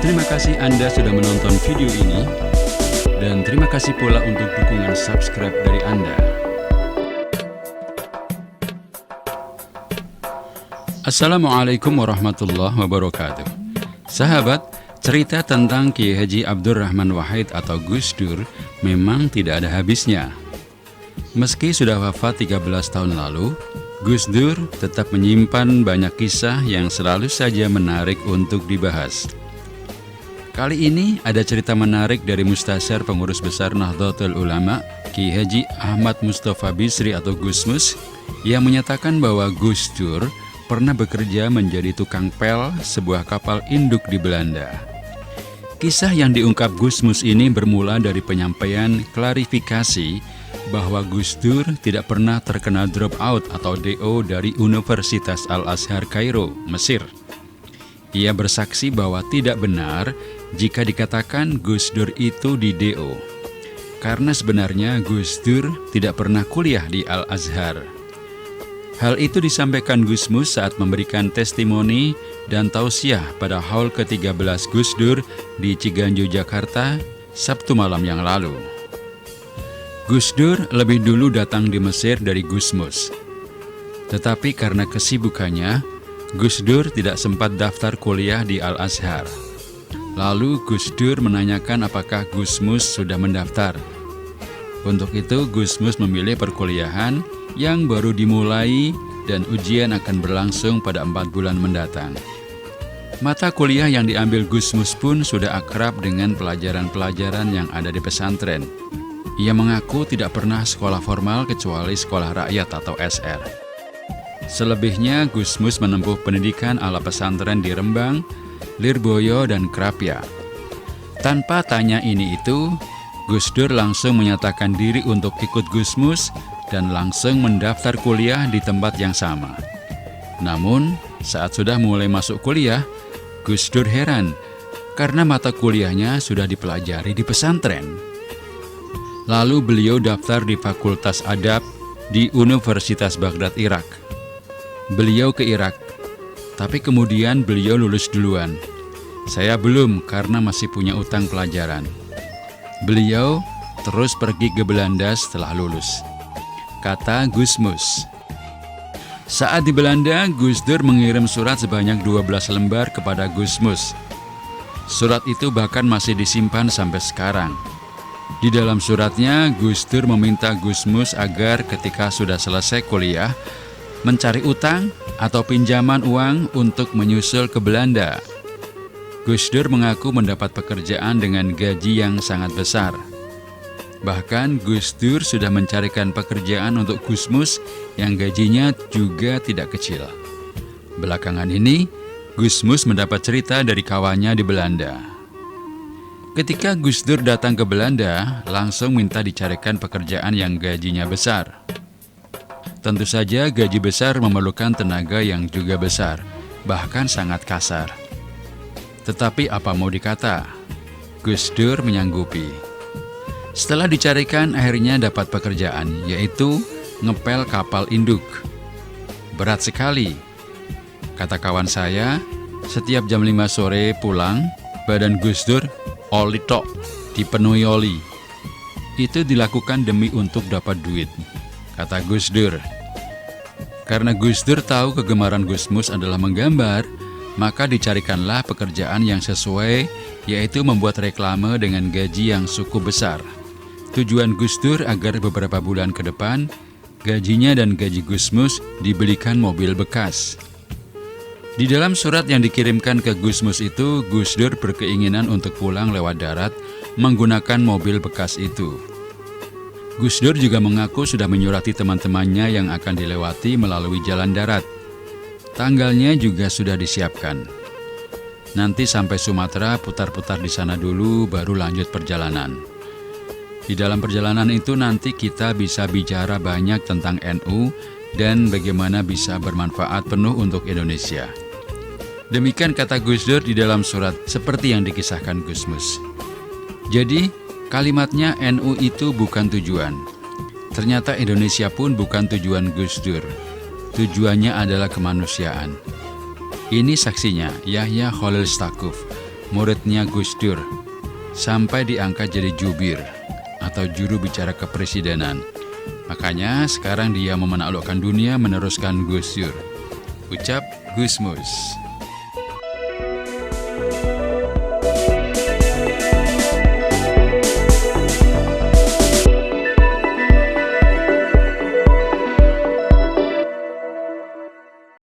Terima kasih Anda sudah menonton video ini, dan terima kasih pula untuk dukungan subscribe dari Anda. Assalamualaikum warahmatullahi wabarakatuh. Sahabat, cerita tentang Kiai Haji Abdurrahman Wahid atau Gus Dur memang tidak ada habisnya. Meski sudah wafat 13 tahun lalu, Gus Dur tetap menyimpan banyak kisah yang selalu saja menarik untuk dibahas. Kali ini ada cerita menarik dari Mustasyar Pengurus Besar Nahdlatul Ulama, Kiai Haji Ahmad Mustafa Bisri atau Gusmus, yang menyatakan bahwa Gus Dur pernah bekerja menjadi tukang pel sebuah kapal induk di Belanda. Kisah yang diungkap Gusmus ini bermula dari penyampaian klarifikasi bahwa Gus Dur tidak pernah terkena drop out atau DO dari Universitas Al-Azhar Kairo, Mesir. Ia bersaksi bahwa tidak benar jika dikatakan Gus Dur itu di DO, karena sebenarnya Gus Dur tidak pernah kuliah di Al-Azhar. Hal itu disampaikan Gusmus saat memberikan testimoni dan tausiah pada haul ke-13 Gus Dur di Ciganjur, Jakarta, Sabtu malam yang lalu. Gus Dur lebih dulu datang di Mesir dari Gusmus. Tetapi karena kesibukannya, Gus Dur tidak sempat daftar kuliah di Al-Azhar. Lalu Gus Dur menanyakan apakah Gusmus sudah mendaftar. Untuk itu Gusmus memilih perkuliahan yang baru dimulai dan ujian akan berlangsung pada 4 bulan mendatang. Mata kuliah yang diambil Gusmus pun sudah akrab dengan pelajaran-pelajaran yang ada di pesantren. Ia mengaku tidak pernah sekolah formal kecuali sekolah rakyat atau SR. Selebihnya Gusmus menempuh pendidikan ala pesantren di Rembang, Lirboyo, dan Krapia. Tanpa tanya ini itu, Gus Dur langsung menyatakan diri untuk ikut Gusmus dan langsung mendaftar kuliah di tempat yang sama. Namun, saat sudah mulai masuk kuliah, Gus Dur heran karena mata kuliahnya sudah dipelajari di pesantren. Lalu beliau daftar di Fakultas Adab di Universitas Baghdad, Irak. Beliau ke Irak, tapi kemudian beliau lulus duluan. Saya belum karena masih punya utang pelajaran. Beliau terus pergi ke Belanda setelah lulus, kata Gusmus. Saat di Belanda, Gus Dur mengirim surat sebanyak 12 lembar kepada Gusmus. Surat itu bahkan masih disimpan sampai sekarang. Di dalam suratnya, Gus Dur meminta Gusmus agar ketika sudah selesai kuliah, mencari utang atau pinjaman uang untuk menyusul ke Belanda. Gus Dur mengaku mendapat pekerjaan dengan gaji yang sangat besar. Bahkan Gus Dur sudah mencarikan pekerjaan untuk Gusmus yang gajinya juga tidak kecil. Belakangan ini, Gusmus mendapat cerita dari kawannya di Belanda. Ketika Gus Dur datang ke Belanda, langsung minta dicarikan pekerjaan yang gajinya besar. Tentu saja gaji besar memerlukan tenaga yang juga besar, bahkan sangat kasar. Tetapi apa mau dikata, Gus Dur menyanggupi. Setelah dicarikan, akhirnya dapat pekerjaan, yaitu ngepel kapal induk. Berat sekali, kata kawan saya. Setiap jam 5 sore pulang, badan Gus Dur oli tok, dipenuhi oli. Itu dilakukan demi untuk dapat duit, kata Gus Dur. Karena Gus Dur tahu kegemaran Gusmus adalah menggambar, maka dicarikanlah pekerjaan yang sesuai, yaitu membuat reklame dengan gaji yang cukup besar. Tujuan Gus Dur agar beberapa bulan ke depan, gajinya dan gaji Gusmus dibelikan mobil bekas. Di dalam surat yang dikirimkan ke Gusmus itu, Gus Dur berkeinginan untuk pulang lewat darat menggunakan mobil bekas itu. Gus Dur juga mengaku sudah menyurati teman-temannya yang akan dilewati melalui jalan darat. Tanggalnya juga sudah disiapkan. Nanti sampai Sumatera, putar-putar di sana dulu, baru lanjut perjalanan. Di dalam perjalanan itu nanti kita bisa bicara banyak tentang NU dan bagaimana bisa bermanfaat penuh untuk Indonesia. Demikian kata Gus Dur di dalam surat seperti yang dikisahkan Gusmus. Jadi, kalimatnya NU itu bukan tujuan. Ternyata Indonesia pun bukan tujuan Gus Dur. Tujuannya adalah kemanusiaan. Ini saksinya Yahya Khalil Stakuf, muridnya Gus Dur, sampai diangkat jadi jubir atau juru bicara kepresidenan. Makanya sekarang dia mau menaklukkan dunia meneruskan Gus Dur. Ucap Gusmus.